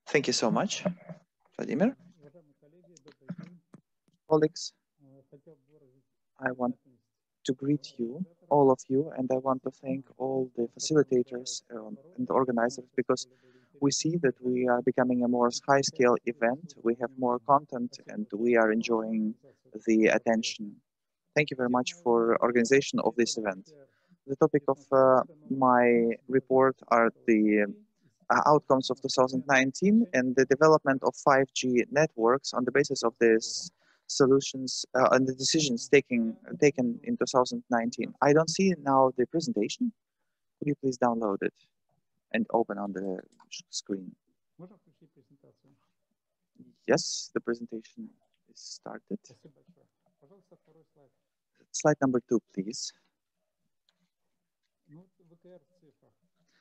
Thank you so much, Vladimir. Colleagues, I want to greet you, all of you, and I want to thank all the facilitators and organizers, because we see that we are becoming a more high-scale event. We have more content, and we are enjoying the attention. Thank you very much for organization of this event. The topic of my report are the outcomes of 2019 and the development of 5G networks on the basis of this solutions and the decisions taken in 2019. I don't see now the presentation. Could you please download it and open on the screen? Yes, the presentation is started. Slide number 2, please.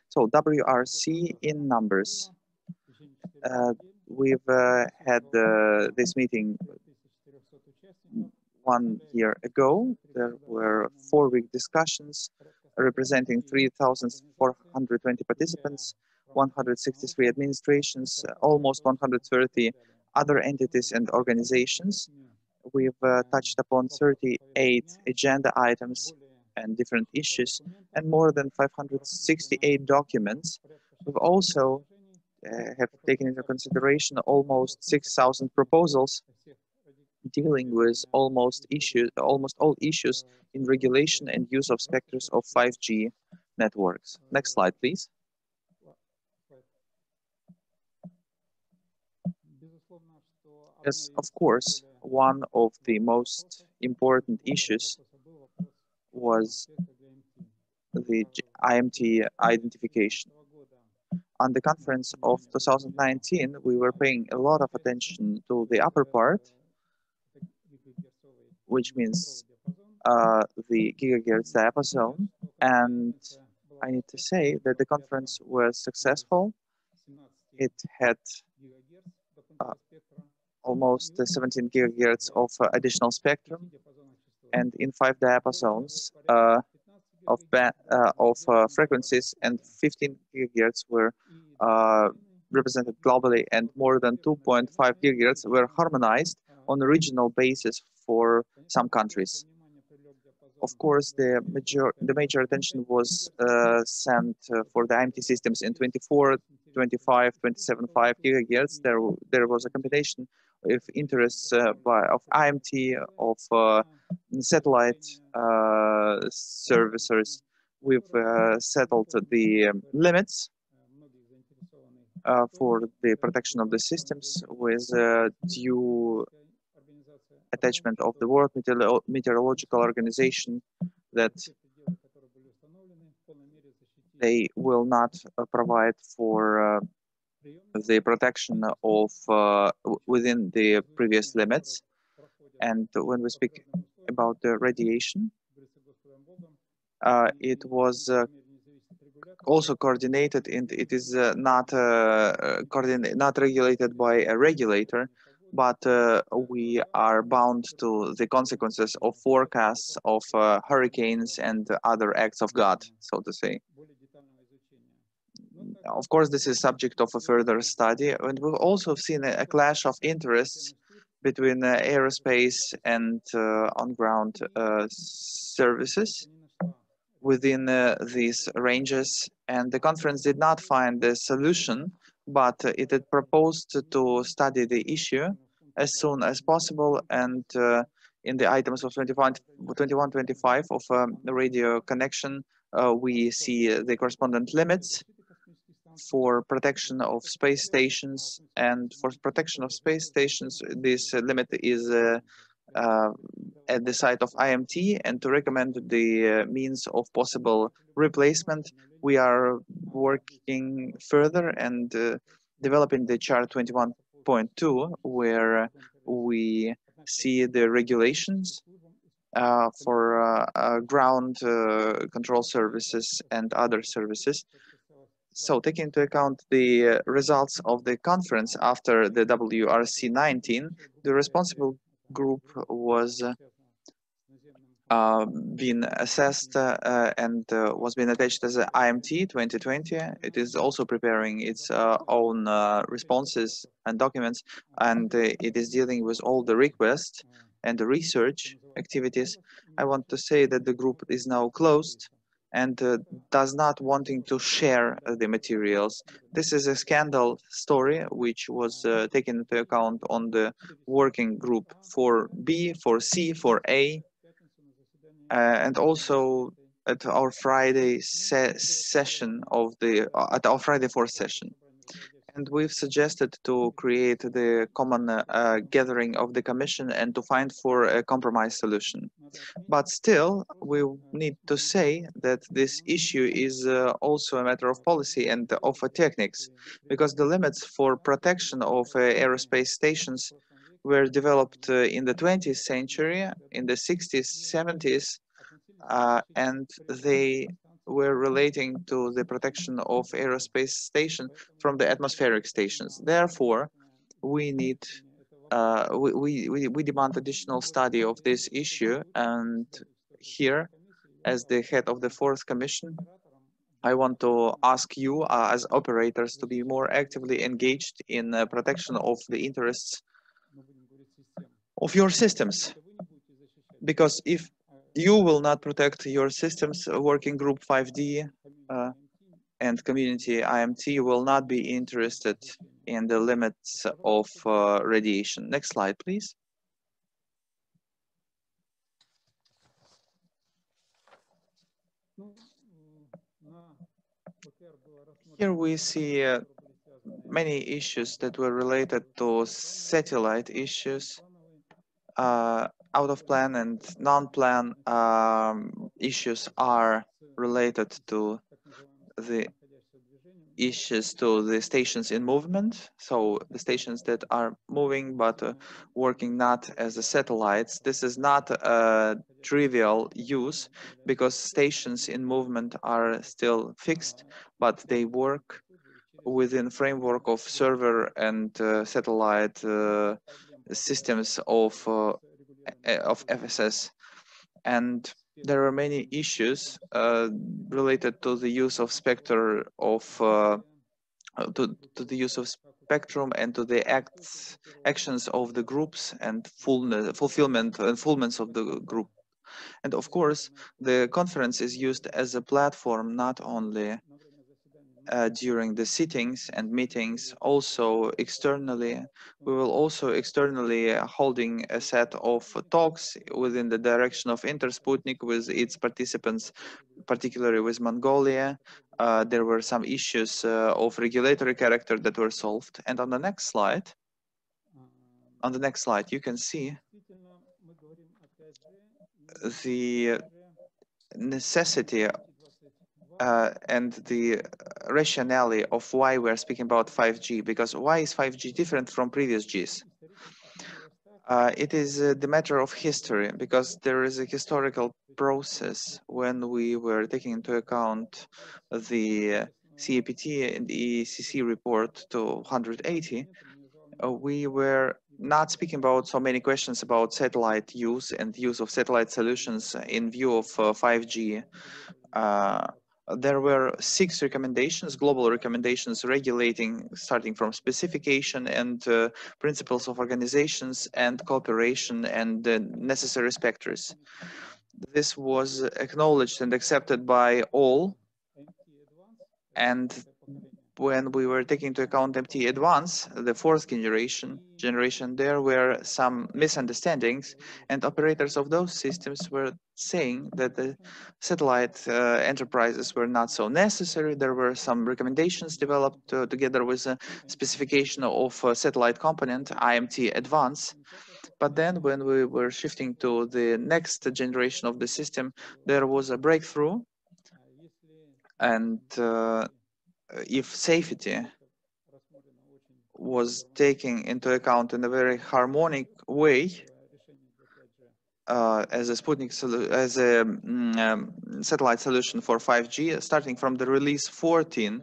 So WRC in numbers. We've had this meeting 1 year ago. There were 4-week discussions representing 3,420 participants, 163 administrations, almost 130 other entities and organizations. We've touched upon 38 agenda items and different issues, and more than 568 documents. We've also have taken into consideration almost 6,000 proposals dealing with almost all issues in regulation and use of spectrums of 5G networks. Next slide, please. Yes, of course, one of the most important issues was the IMT identification. On the conference of 2019, we were paying a lot of attention to the upper part, which means the gigahertz diapason, and I need to say that the conference was successful. It had almost 17 gigahertz of additional spectrum, and in 5 diapasons of frequencies, and 15 gigahertz were represented globally, and more than 2.5 gigahertz were harmonized on a regional basis for some countries. Of course, the major attention was sent for the IMT systems in 24, 25, 27.5 gigahertz. There was a combination of interests of IMT, of satellite services. We've settled the limits for the protection of the systems with due attachment of the World Meteorological Organization that they will not provide for the protection of within the previous limits. And when we speak about the radiation, it was also coordinated, and it is not regulated by a regulator, but we are bound to the consequences of forecasts of hurricanes and other acts of God, so to say. Of course, this is subject of a further study, and we've also seen a clash of interests between aerospace and on-ground services within these ranges, and the conference did not find the solution, but it had proposed to study the issue as soon as possible, and in the items of 21-25 of the radio connection, we see the correspondent limits for protection of space stations, and for protection of space stations, this limit is at the site of IMT, and to recommend the means of possible replacement, we are working further and developing the chart 21.2, where we see the regulations for ground control services and other services. So, taking into account the results of the conference after the WRC 19, the responsible group was been assessed and was being attached as a IMT 2020. It is also preparing its own responses and documents, and it is dealing with all the requests and the research activities. I want to say that the group is now closed and does not wanting to share the materials. This is a scandal story which was taken into account on the working group for B, for C, for A, and also at our Friday session of the at our Friday 4th session. And we've suggested to create the common gathering of the commission and to find for a compromise solution. But still, we need to say that this issue is also a matter of policy and of techniques, because the limits for protection of aerospace stations were developed in the 20th century, in the 60s, 70s, and they were relating to the protection of aerospace station from the atmospheric stations. Therefore, we need we demand additional study of this issue, and here, as the head of the fourth commission, I want to ask you as operators to be more actively engaged in protection of the interests of your systems, because if you will not protect your systems, working group 5D and community IMT will not be interested in the limits of radiation. Next slide, please. Here we see many issues that were related to satellite issues, out of plan and non-plan issues are related to the issues to the stations in movement. So the stations that are moving but working not as the satellites. This is not a trivial use, because stations in movement are still fixed, but they work within framework of server and satellite systems of FSS. And there are many issues related to the use of spectrum to the use of spectrum and to the actions of the groups and fulfillment of the group. And of course, the conference is used as a platform not only during the sittings and meetings, also externally. We will also externally holding a set of talks within the direction of Intersputnik with its participants, particularly with Mongolia. There were some issues of regulatory character that were solved. And on the next slide, you can see the necessity and the rationale of why we're speaking about 5G, because why is 5G different from previous Gs? It is the matter of history, because there is a historical process when we were taking into account the CAPT and the ECC report to 180. We were not speaking about so many questions about satellite use and use of satellite solutions in view of 5G. There were 6 recommendations, global recommendations regulating, starting from specification and principles of organizations and cooperation and necessary specters. This was acknowledged and accepted by all, and when we were taking into account MT Advance, the 4th generation, there were some misunderstandings, and operators of those systems were saying that the satellite enterprises were not so necessary. There were some recommendations developed together with a specification of a satellite component, IMT Advance. But then when we were shifting to the next generation of the system, there was a breakthrough, and if safety was taken into account in a very harmonic way as a Sputnik as a satellite solution for 5G, starting from the release 14,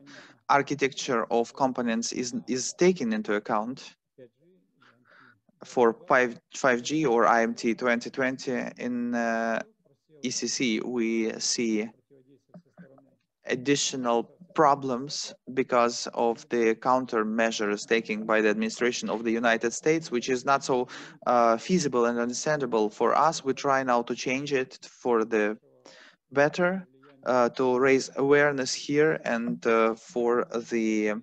architecture of components is taken into account for 5G or IMT 2020 in ECC, we see additional problems because of the countermeasures taken by the administration of the United States, which is not so feasible and understandable for us. We try now to change it for the better, to raise awareness here and for the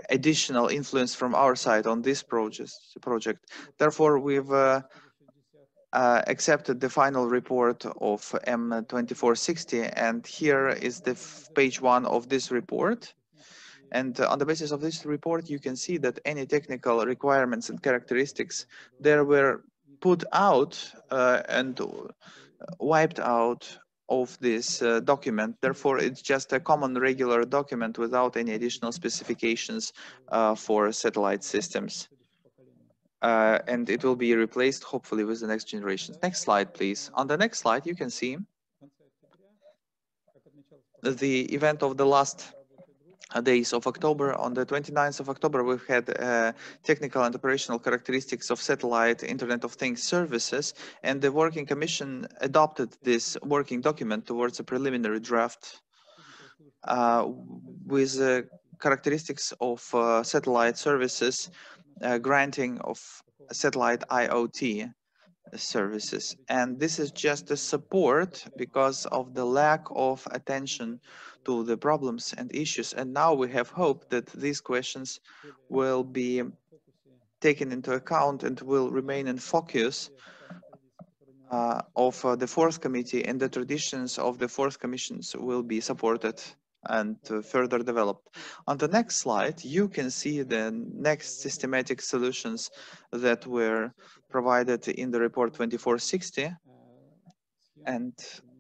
additional influence from our side on this project. Therefore, we've accepted the final report of M2460, and here is the page 1 of this report. And on the basis of this report, you can see that any technical requirements and characteristics there were put out and wiped out of this document. Therefore, it's just a common regular document without any additional specifications for satellite systems. And it will be replaced hopefully with the next generation. Next slide, please. On the next slide, you can see the event of the last days of October. On the 29th of October, we've had technical and operational characteristics of satellite Internet of Things services, and the Working Commission adopted this working document towards a preliminary draft with characteristics of satellite services, granting of satellite IoT services. And this is just a support because of the lack of attention to the problems and issues. And now we have hope that these questions will be taken into account and will remain in focus of the fourth committee, and the traditions of the fourth commissions will be supported and further developed. On the next slide, you can see the next systematic solutions that were provided in the report 2460. And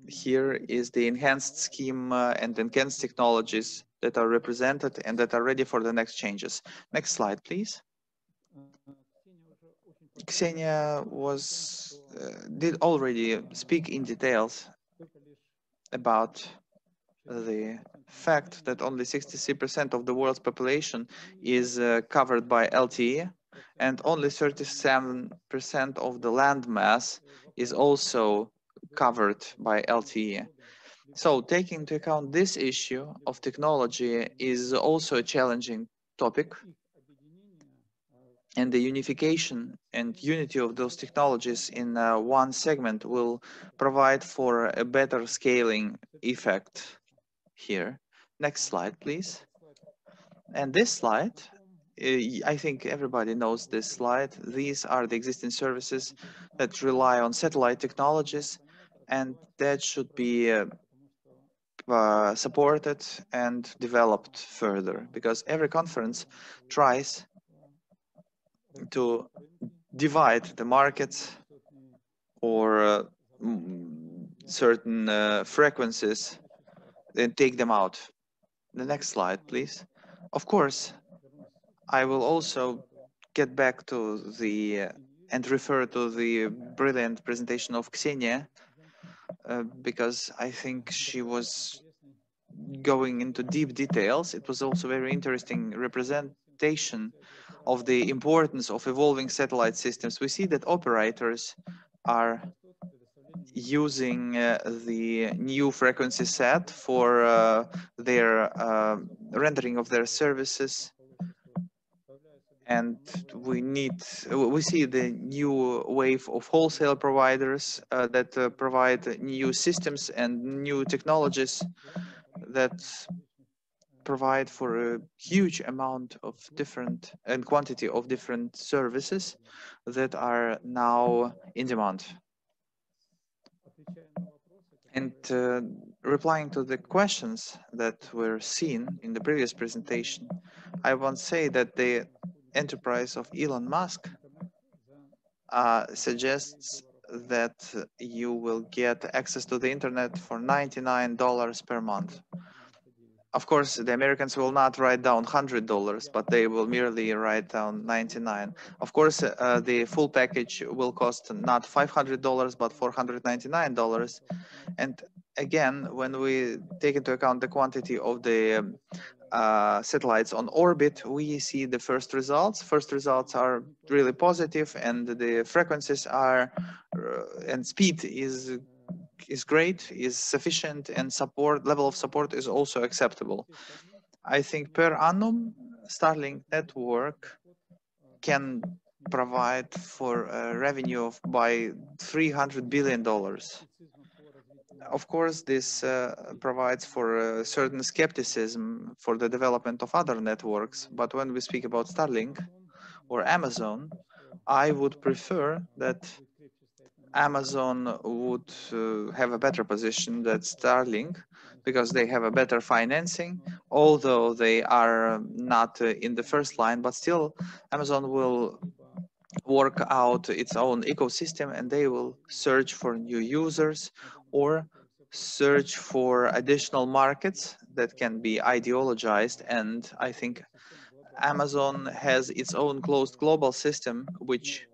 here is the enhanced scheme and enhanced technologies that are represented and that are ready for the next changes. Next slide, please. Ksenia did already speak in details about the fact that only 63% of the world's population is covered by LTE, and only 37% of the land mass is also covered by LTE. So taking into account this issue of technology is also a challenging topic, and the unification and unity of those technologies in one segment will provide for a better scaling effect here. Next slide, please. And this slide, I think everybody knows this slide. These are the existing services that rely on satellite technologies, and that should be supported and developed further, because every conference tries to divide the markets or certain frequencies and take them out. The next slide, please. Of course, I will also get back to the and refer to the brilliant presentation of Ksenia, because I think she was going into deep details. It was also very interesting representation of the importance of evolving satellite systems. We see that operators are using the new frequency set for their rendering of their services, and we see the new wave of wholesale providers that provide new systems and new technologies that provide for a huge amount of different and quantity of different services that are now in demand. And replying to the questions that were seen in the previous presentation, I want to say that the enterprise of Elon Musk suggests that you will get access to the internet for $99 per month. Of course, the Americans will not write down $100, but they will merely write down 99. Of course, the full package will cost not $500, but $499. And again, when we take into account the quantity of the satellites on orbit, we see the first results. First results are really positive, and the frequencies are and speed is is great, is sufficient, and level of support is also acceptable. I think per annum, Starlink network can provide for a revenue of by $300 billion. Of course, this provides for a certain skepticism for the development of other networks. But when we speak about Starlink or Amazon, I would prefer that Amazon would have a better position than Starlink because they have a better financing, although they are not in the first line, but still Amazon will work out its own ecosystem and they will search for new users or search for additional markets that can be ideologized. And I think Amazon has its own closed global system which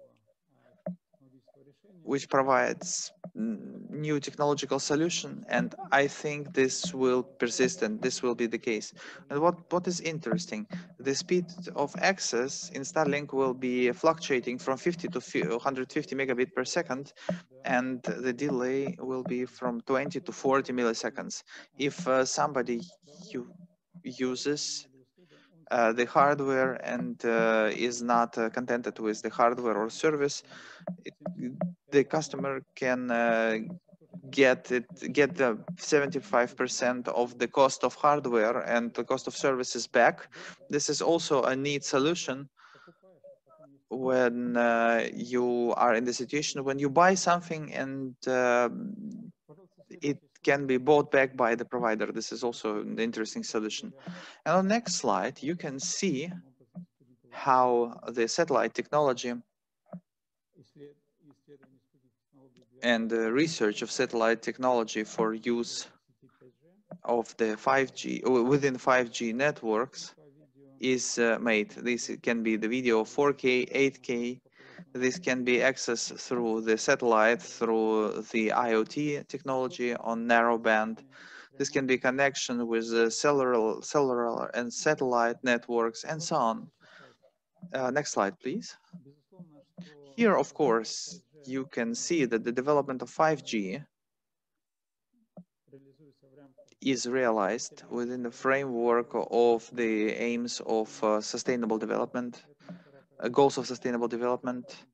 provides new technological solution, and I think this will persist and this will be the case. And what is interesting, the speed of access in Starlink will be fluctuating from 50 to 150 megabit per second, and the delay will be from 20 to 40 milliseconds. If somebody uses the hardware and is not contented with the hardware or service, the customer can get the 75% of the cost of hardware and the cost of services back. This is also a neat solution when you are in the situation when you buy something and it can be bought back by the provider. This is also an interesting solution. And on the next slide, you can see how the satellite technology and the research of satellite technology for use of the 5G within 5G networks is made. This can be the video 4K, 8K. This can be accessed through the satellite, through the IoT technology on narrowband. This can be connection with the cellular and satellite networks and so on. Next slide, please. Here, of course, you can see that the development of 5G is realized within the framework of the aims of sustainable development, goals of sustainable development,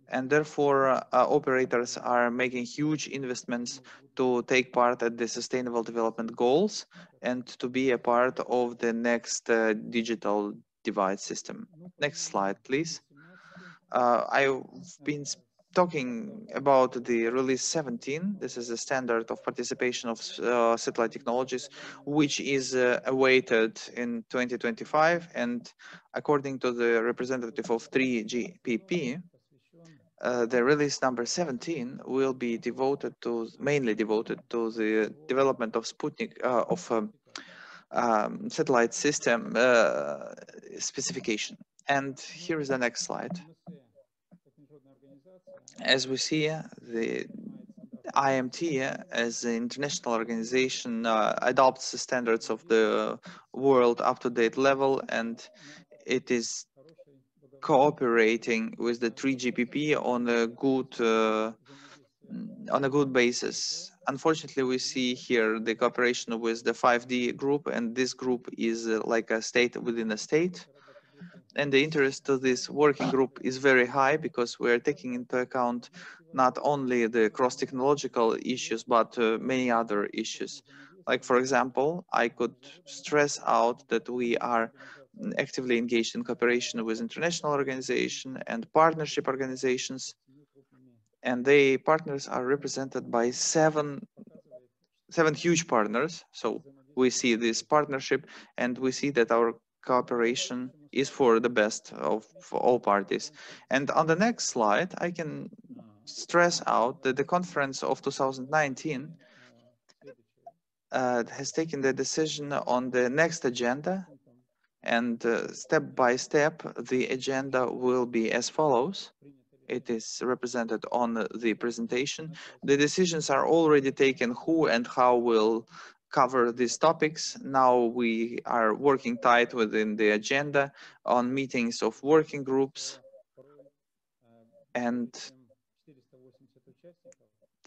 and therefore operators are making huge investments to take part at the sustainable development goals and to be a part of the next digital divide system. Next slide, please. I've been talking about the release 17. This is a standard of participation of satellite technologies, which is awaited in 2025. And according to the representative of 3GPP, the release number 17 will be mainly devoted to the development of Sputnik, satellite system specification. And here is the next slide. As we see, the IMT as an international organization adopts the standards of the world up-to-date level, and it is cooperating with the 3GPP on a good basis. Unfortunately, we see here the cooperation with the 5D group, and this group is like a state within a state. And the interest of this working group is very high because we are taking into account not only the cross-technological issues, but many other issues. Like, for example, I could stress out that we are actively engaged in cooperation with international organizations and partnership organizations, and the partners are represented by seven huge partners. So we see this partnership, and we see that our cooperation is for the best of all parties. And on the next slide, I can stress out that the conference of 2019 has taken the decision on the next agenda, and step by step, the agenda will be as follows. It is represented on the presentation. The decisions are already taken who and how will cover these topics. Now we are working tight within the agenda on meetings of working groups, and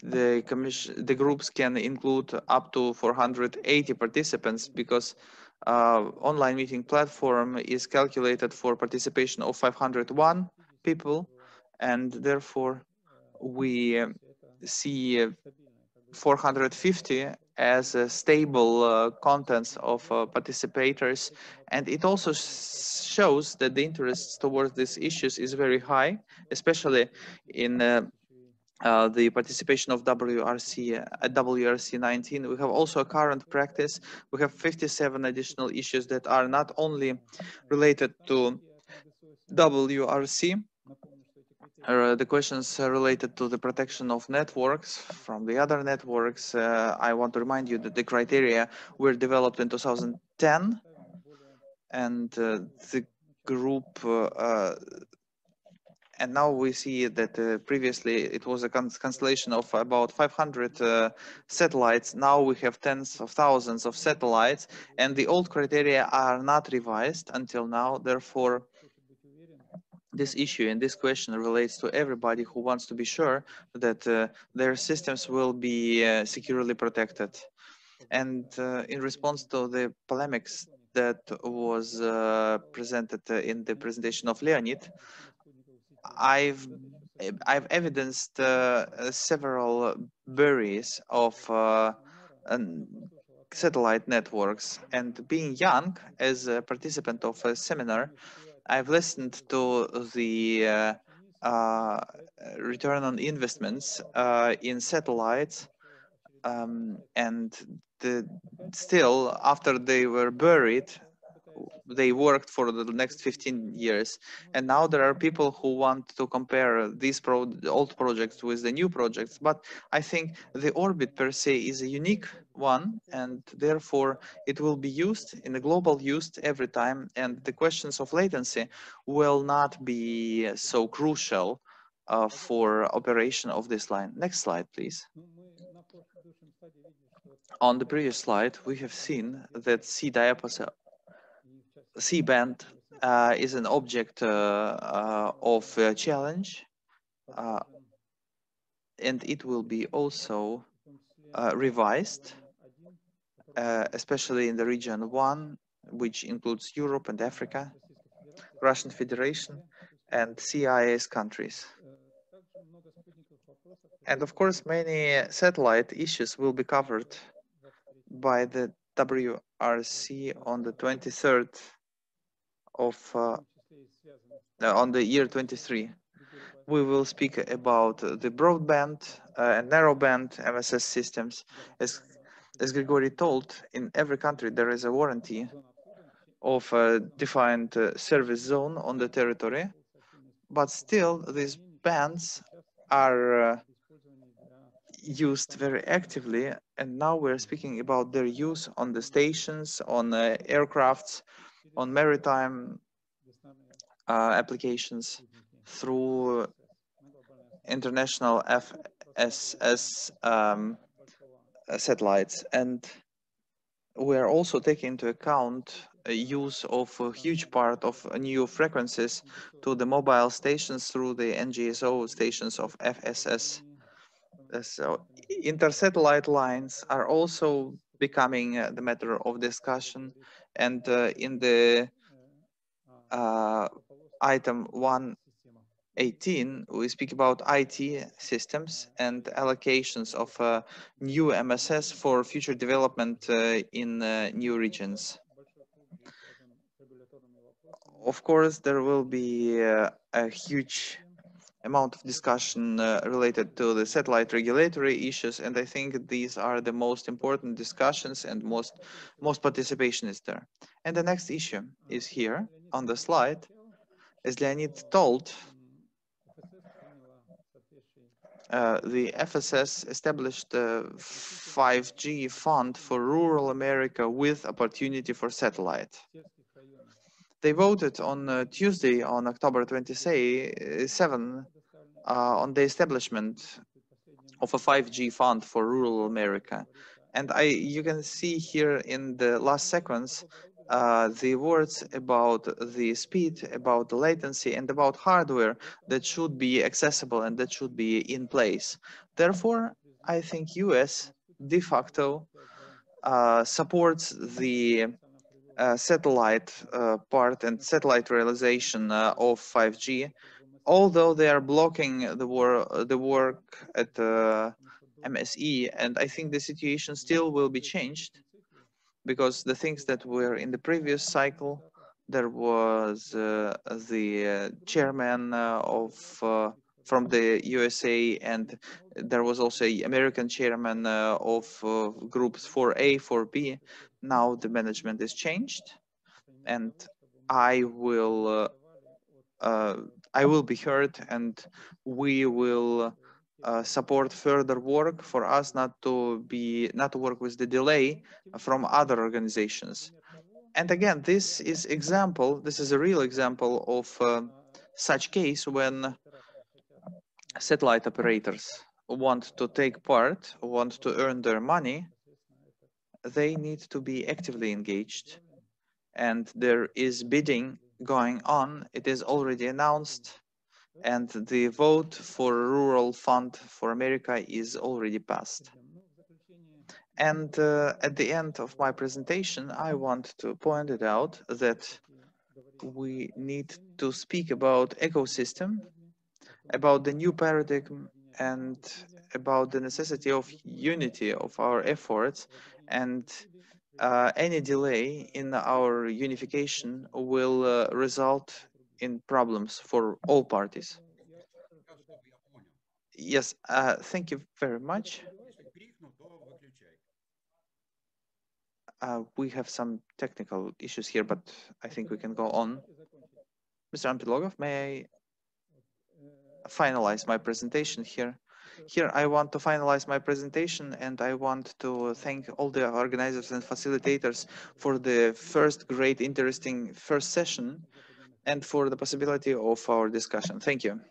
the groups can include up to 480 participants, because online meeting platform is calculated for participation of 501 people, and therefore we see 450 as stable contents of participators, and it also shows that the interest towards these issues is very high, especially in the participation of WRC at WRC 19. We have also a current practice. We have 57 additional issues that are not only related to WRC. The questions related to the protection of networks from the other networks. I want to remind you that the criteria were developed in 2010, and the group and now we see that previously it was a constellation of about 500 satellites. Now we have tens of thousands of satellites, and the old criteria are not revised until now. Therefore, this issue and this question relates to everybody who wants to be sure that their systems will be securely protected. And in response to the polemics that was presented in the presentation of Leonid, I've evidenced several barriers of satellite networks, and being young as a participant of a seminar, I've listened to the uh, return on investments in satellites, and still after they were buried, they worked for the next 15 years, and now there are people who want to compare these old projects with the new projects, but I think the orbit per se is a unique one, and therefore it will be used in a global use every time, and the questions of latency will not be so crucial for operation of this line. Next slide, please. On the previous slide, we have seen that C-band is an object of challenge, and it will be also revised, especially in the region 1, which includes Europe and Africa, Russian Federation, and CIS countries. And of course, many satellite issues will be covered by the WRC on the 23rd of on the year 23. We will speak about the broadband and narrowband MSS systems. As Grigory told, in every country there is a warranty of a defined service zone on the territory, but still these bands are used very actively, and now we're speaking about their use on the stations, on aircrafts, on maritime applications through international FSS satellites. And we are also taking into account use of a huge part of new frequencies to the mobile stations through the NGSO stations of FSS. So intersatellite lines are also becoming the matter of discussion, and in the item 118 we speak about IT systems and allocations of new MSS for future development in new regions. Of course, there will be a huge amount of discussion related to the satellite regulatory issues, and I think these are the most important discussions, and most participation is there. And the next issue is here on the slide. As Leonid told, the FSS established a 5G fund for rural America with opportunity for satellite. They voted on Tuesday, on October 27, on the establishment of a 5G fund for rural America. And you can see here in the last sequence the words about the speed, about the latency, and about hardware that should be accessible and that should be in place. Therefore, I think US de facto supports the satellite part and satellite realization of 5G, although they are blocking the work at MSE, and I think the situation still will be changed because the things that were in the previous cycle, there was the chairman of from the USA, and there was also a American chairman of groups 4A, 4B. Now the management is changed, and I will uh, I will be heard, and we will support further work for us not to work with the delay from other organizations. And again, this is a real example of such case when satellite operators want to take part, want to earn their money, they need to be actively engaged. And there is bidding going on. It is already announced, and the vote for Rural Fund for America is already passed. And at the end of my presentation, I want to point it out that we need to speak about ecosystem, about the new paradigm, and about the necessity of unity of our efforts. And any delay in our unification will result in problems for all parties. Yes, thank you very much. We have some technical issues here, but I think we can go on. Mr. Ampilogov, may I finalize my presentation here? Here, I want to finalize my presentation, and I want to thank all the organizers and facilitators for the first great, interesting first session and for the possibility of our discussion. Thank you.